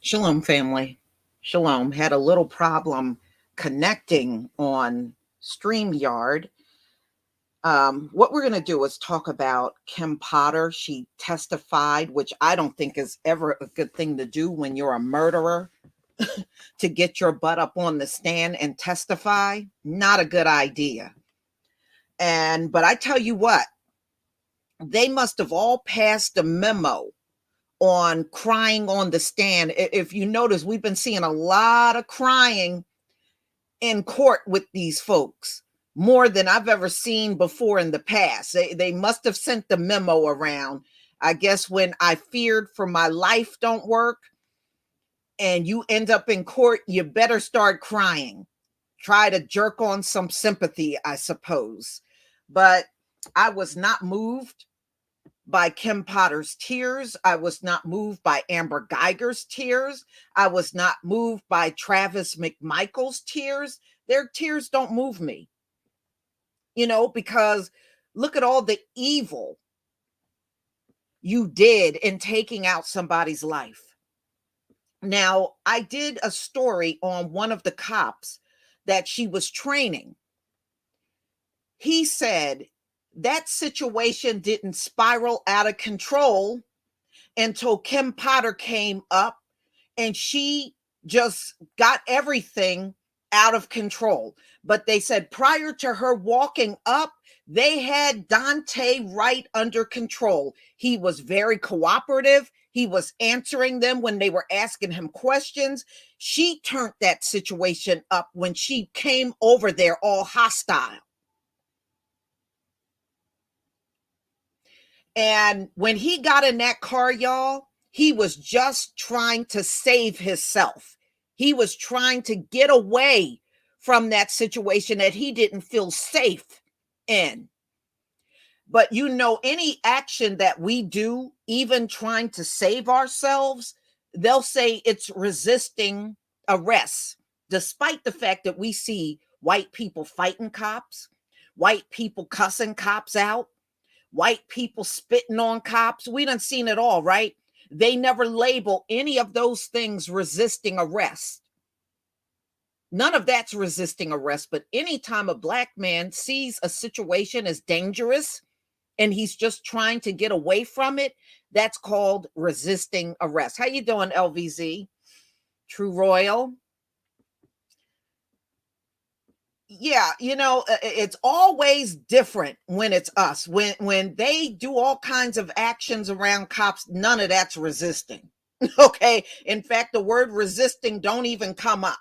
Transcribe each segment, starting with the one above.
Shalom, family. Shalom. Had a little problem connecting on StreamYard. What we're going to do is talk about Kim Potter. She testified, which I don't think is ever a good thing to do when you're a murderer, to get your butt up on the stand and testify. Not a good idea. But I tell you what, they must have all passed a memo on crying on the stand. If you notice, we've been seeing a lot of crying in court with these folks, more than I've ever seen before in the past. They must have sent the memo around. I guess when I feared for my life don't work and you end up in court, you better start crying. Try to jerk on some sympathy, I suppose. But I was not moved by Kim Potter's tears. I was not moved by Amber Geiger's tears. I was not moved by Travis McMichael's tears. Their tears don't move me, because look at all the evil you did in taking out somebody's life. Now, I did a story on one of the cops that she was training. He said that situation didn't spiral out of control until Kim Potter came up and she just got everything out of control. But they said prior to her walking up, they had Dante right under control. He was very cooperative. He was answering them when they were asking him questions. She turned that situation up when she came over there all hostile. And when he got in that car, y'all, he was just trying to save himself. He was trying to get away from that situation that he didn't feel safe in. But any action that we do, even trying to save ourselves, they'll say it's resisting arrest, despite the fact that we see white people fighting cops, white people cussing cops out, white people spitting on cops. We done seen it all, right? They never label any of those things resisting arrest. None of that's resisting arrest. But anytime a black man sees a situation as dangerous and he's just trying to get away from it, that's called resisting arrest. How you doing, LVZ? True Royal? Yeah, it's always different when it's us. When they do all kinds of actions around cops, none of that's resisting. Okay? In fact, the word resisting don't even come up.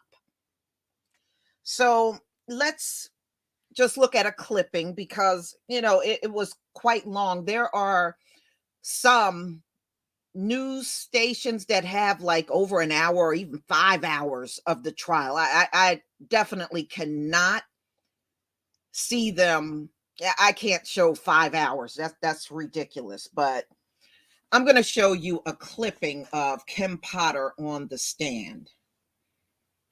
So let's just look at a clipping because, it was quite long. There are some news stations that have like over an hour or even 5 hours of the trial. I definitely cannot see them. I can't show 5 hours. That's ridiculous. But I'm going to show you a clipping of Kim Potter on the stand.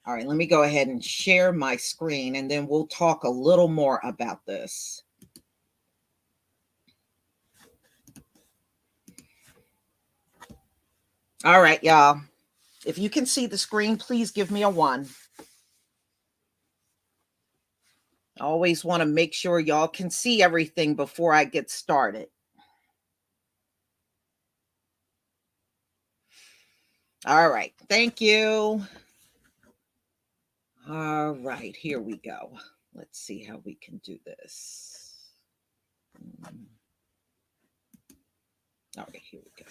All right, let me go ahead and share my screen and then we'll talk a little more about this. All right, y'all. If you can see the screen, please give me a 1. I always want to make sure y'all can see everything before I get started. All right, thank you. All right, here we go. Let's see how we can do this. All right, here we go.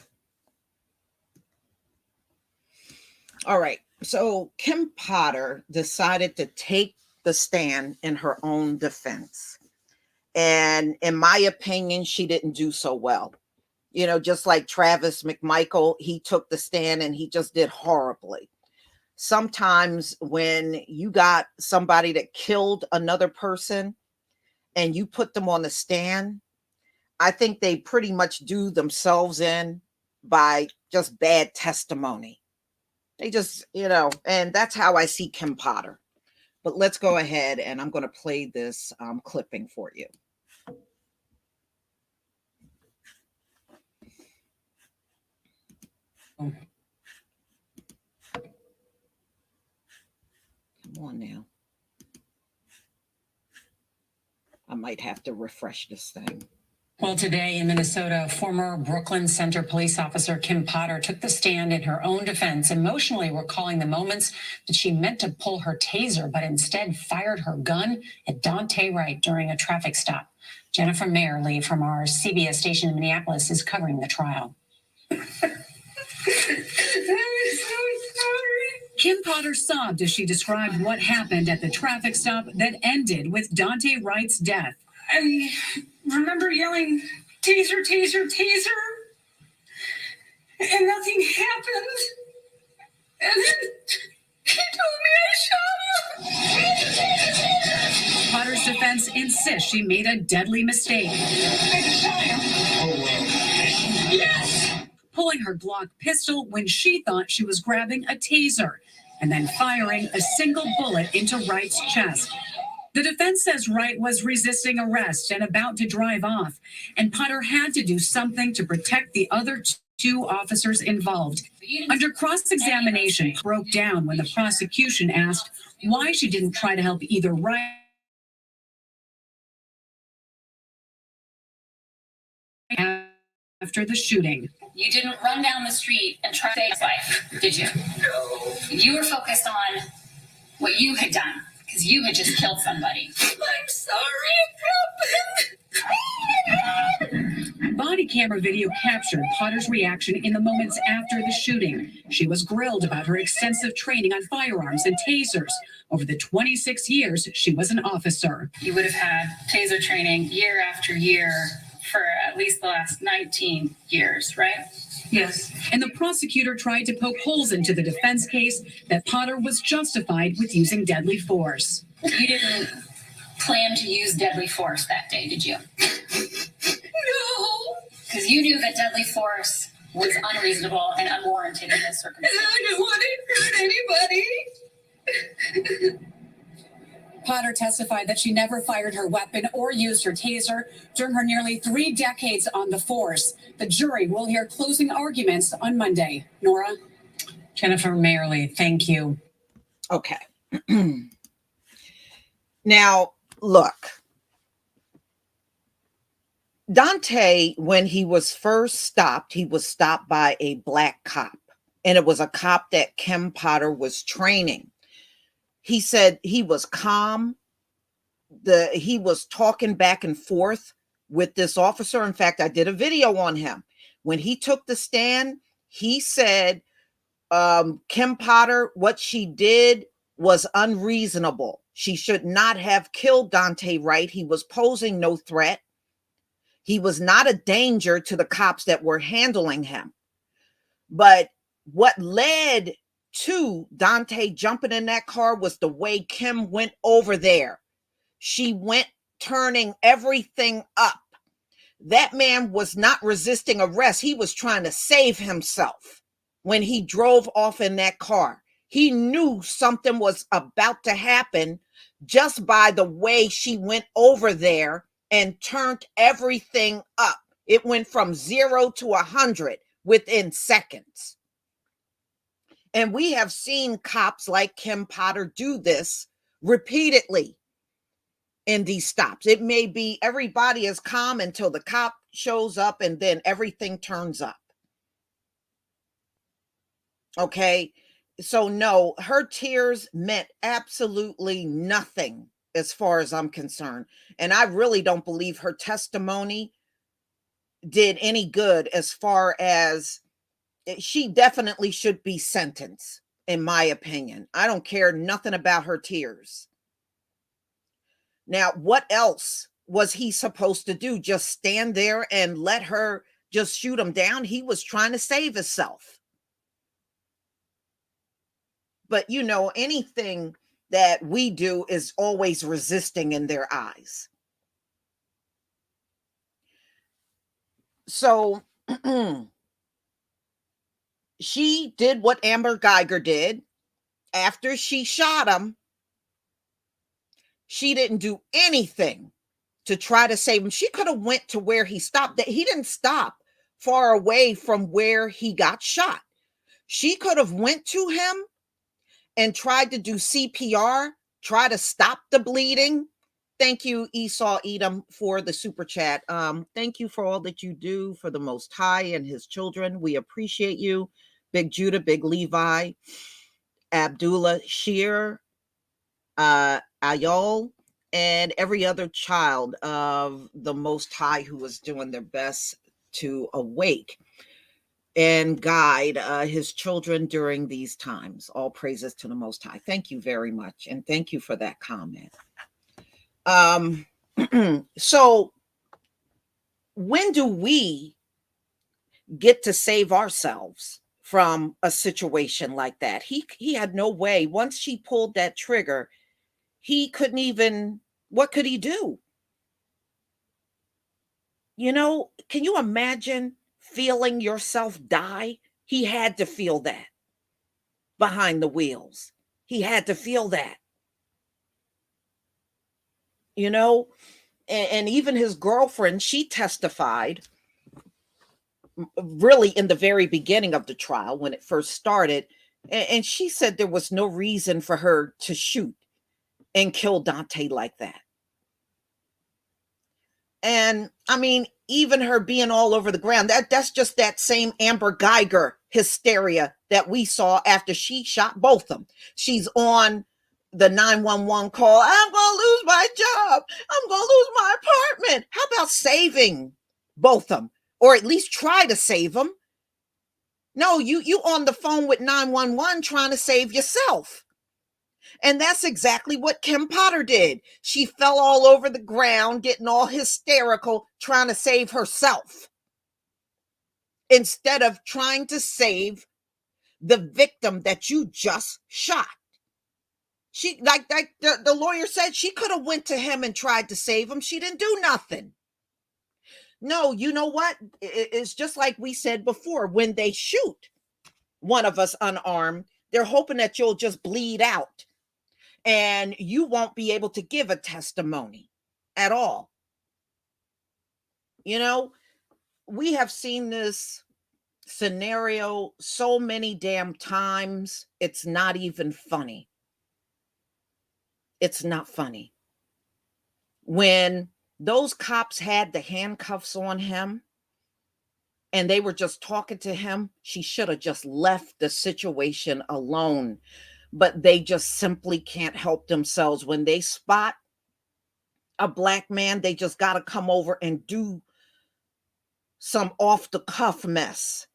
All right, so Kim Potter decided to take the stand in her own defense. And in my opinion, she didn't do so well. Just like Travis McMichael, he took the stand and he just did horribly. Sometimes when you got somebody that killed another person and you put them on the stand, I think they pretty much do themselves in by just bad testimony. They just, and that's how I see Kim Potter. But let's go ahead and I'm going to play this clipping for you. might have to refresh this thing. Well, today in Minnesota, former Brooklyn Center police officer Kim Potter took the stand in her own defense, emotionally recalling the moments that she meant to pull her taser, but instead fired her gun at Dante Wright during a traffic stop. Jennifer Mayerly from our CBS station in Minneapolis is covering the trial. Kim Potter sobbed as she described what happened at the traffic stop that ended with Dante Wright's death. I remember yelling, "Taser, taser, taser," and nothing happened. And then he told me I shot him. Potter's defense insists she made a deadly mistake. I just shot him. Oh, wow. Yes. Pulling her Glock pistol when she thought she was grabbing a taser, and then firing a single bullet into Wright's chest. The defense says Wright was resisting arrest and about to drive off, and Potter had to do something to protect the other two officers involved. Under cross-examination, broke down when the prosecution asked why she didn't try to help either Wright after the shooting. You didn't run down the street and try to save his life, did you? No. You were focused on what you had done, because you had just killed somebody. I'm sorry it happened. Body camera video captured Potter's reaction in the moments after the shooting. She was grilled about her extensive training on firearms and tasers over the 26 years she was an officer. You would have had taser training year after year for at least the last 19 years, right? Yes. And the prosecutor tried to poke holes into the defense case that Potter was justified with using deadly force. You didn't plan to use deadly force that day, did you? No. Because you knew that deadly force was unreasonable and unwarranted in this circumstance. I didn't want to hurt anybody. Potter testified that she never fired her weapon or used her taser during her nearly 3 decades on the force. The jury will hear closing arguments on Monday. Nora? Jennifer Mayerly, thank you. Okay. Now, look. Dante, when he was first stopped, he was stopped by a black cop. And it was a cop that Kim Potter was training. He said he was calm. He was talking back and forth with this officer. In fact, I did a video on him. When he took the stand, he said, Kim Potter, what she did was unreasonable. She should not have killed Dante Wright. He was posing no threat. He was not a danger to the cops that were handling him. But what led to Dante jumping in that car was the way Kim went over there. She went turning everything up. That man was not resisting arrest. He was trying to save himself when he drove off in that car. He knew something was about to happen just by the way she went over there and turned everything up. It went from 0 to 100 within seconds. And we have seen cops like Kim Potter do this repeatedly in these stops. It may be everybody is calm until the cop shows up and then everything turns up. Okay. So no, her tears meant absolutely nothing as far as I'm concerned. And I really don't believe her testimony did any good as far as she definitely should be sentenced, in my opinion. I don't care nothing about her tears. Now, what else was he supposed to do? Just stand there and let her just shoot him down? He was trying to save himself. But, you know, anything that we do is always resisting in their eyes. So she did what Amber Geiger did. After she shot him, she didn't do anything to try to save him. She could have went to where he stopped. He didn't stop far away from where he got shot. She could have went to him and tried to do CPR, try to stop the bleeding. Thank you, Esau Edom, for the super chat. Thank you for all that you do for the Most High and his children. We appreciate you. Big Judah, Big Levi, Abdullah Shear, Ayol, and every other child of the Most High who is doing their best to awake and guide his children during these times. All praises to the Most High. Thank you very much. And thank you for that comment. So when do we get to save ourselves from a situation like that? He had no way. Once she pulled that trigger, he couldn't even, what could he do? You know, can you imagine feeling yourself die? He had to feel that behind the wheels. He had to feel that, you know, and even his girlfriend, she testified really in the very beginning of the trial when it first started. And she said there was no reason for her to shoot and kill Dante like that. And I mean, even her being all over the ground, that's just that same Amber Geiger hysteria that we saw after she shot both of them. She's on the 911 call. I'm going to lose my job. I'm going to lose my apartment. How about saving both of them, or at least try to save them? No, you on the phone with 911 trying to save yourself. And that's exactly what Kim Potter did. She fell all over the ground, getting all hysterical, trying to save herself instead of trying to save the victim that you just shot. She, like the lawyer said, she could have went to him and tried to save him. She didn't do nothing. No, you know what? It's just like we said before. When they shoot one of us unarmed, they're hoping that you'll just bleed out and you won't be able to give a testimony at all. You know, we have seen this scenario so many damn times, it's not even funny. It's not funny. When those cops had the handcuffs on him and they were just talking to him, she should have just left the situation alone. But they just simply can't help themselves. When they spot a black man, they just got to come over and do some off the cuff mess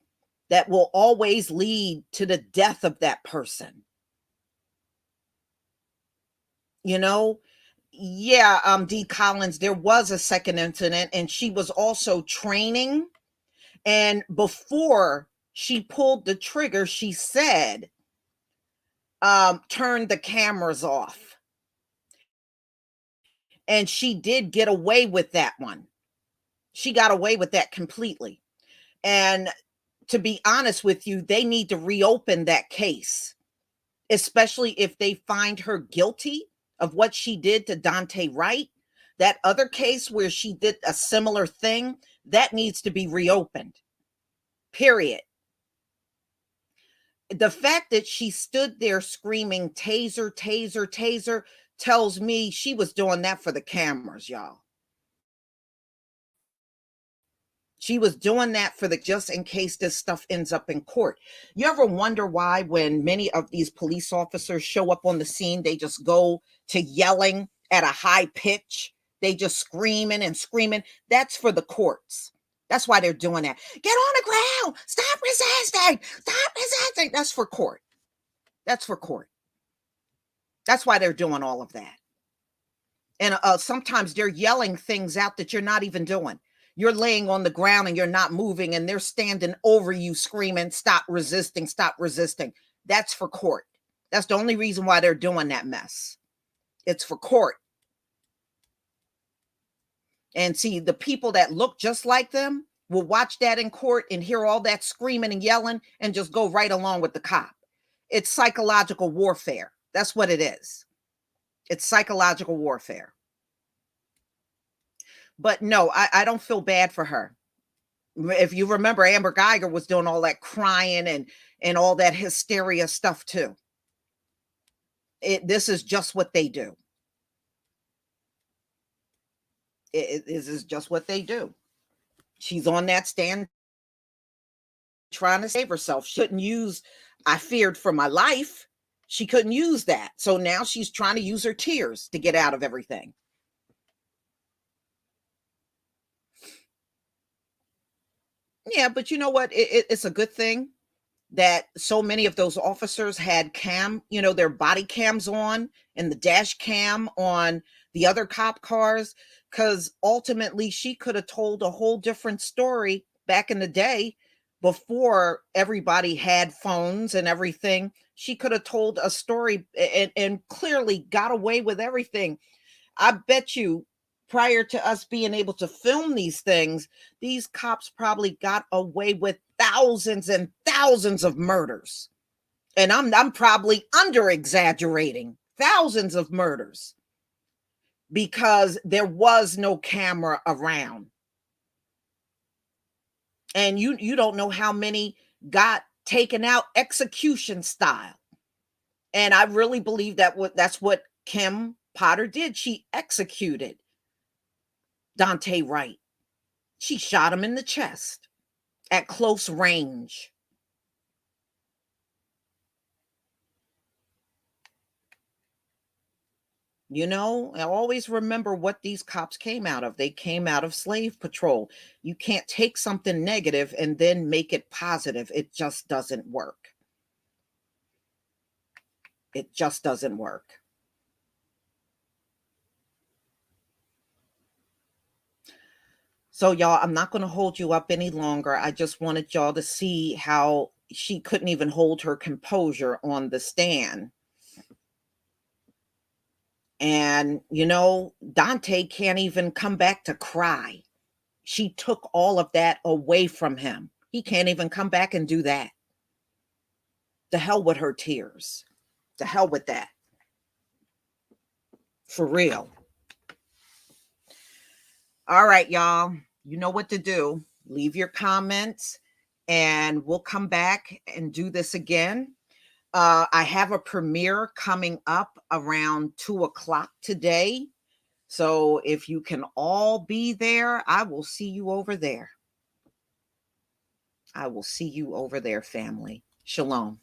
that will always lead to the death of that person. You know, yeah, D. Collins, there was a second incident, and she was also training. And before she pulled the trigger, she said, turn the cameras off. And she did get away with that one. She got away with that completely. And to be honest with you, they need to reopen that case, especially if they find her guilty of what she did to Dante Wright. That other case where she did a similar thing, that needs to be reopened. Period. The fact that she stood there screaming taser, taser, taser tells me she was doing that for the cameras, y'all. She was doing that for the just in case this stuff ends up in court. You ever wonder why when many of these police officers show up on the scene, they just go to yelling at a high pitch? They just screaming and screaming. That's for the courts. That's why they're doing that. Get on the ground. Stop resisting. Stop resisting. That's for court. That's for court. That's why they're doing all of that. And sometimes they're yelling things out that you're not even doing. You're laying on the ground and you're not moving, and they're standing over you screaming, stop resisting, stop resisting. That's for court. That's the only reason why they're doing that mess. It's for court. And see, the people that look just like them will watch that in court and hear all that screaming and yelling and just go right along with the cop. It's psychological warfare. That's what it is. It's psychological warfare. But no, I don't feel bad for her. If you remember, Amber Geiger was doing all that crying and all that hysteria stuff too. This is just what they do. This is just what they do. She's on that stand trying to save herself. She couldn't use, I feared for my life. She couldn't use that. So now she's trying to use her tears to get out of everything. Yeah, but you know what? It's a good thing that so many of those officers had their body cams on and the dash cam on the other cop cars, because ultimately she could have told a whole different story back in the day before everybody had phones and everything. She could have told a story and clearly got away with everything. I bet you prior to us being able to film these things, these cops probably got away with thousands and thousands of murders. And I'm probably under exaggerating thousands of murders because there was no camera around. And you don't know how many got taken out execution style. And I really believe that's what Kim Potter did. She executed Dante Wright. She shot him in the chest at close range. I always remember what these cops came out of. They came out of slave patrol. You can't take something negative and then make it positive. It just doesn't work. It just doesn't work. So, y'all, I'm not going to hold you up any longer. I just wanted y'all to see how she couldn't even hold her composure on the stand. And, Dante can't even come back to cry. She took all of that away from him. He can't even come back and do that. The hell with her tears. The hell with that. For real. All right, y'all. You know what to do. Leave your comments and we'll come back and do this again. I have a premiere coming up around 2:00 today. So if you can all be there, I will see you over there. I will see you over there, family. Shalom.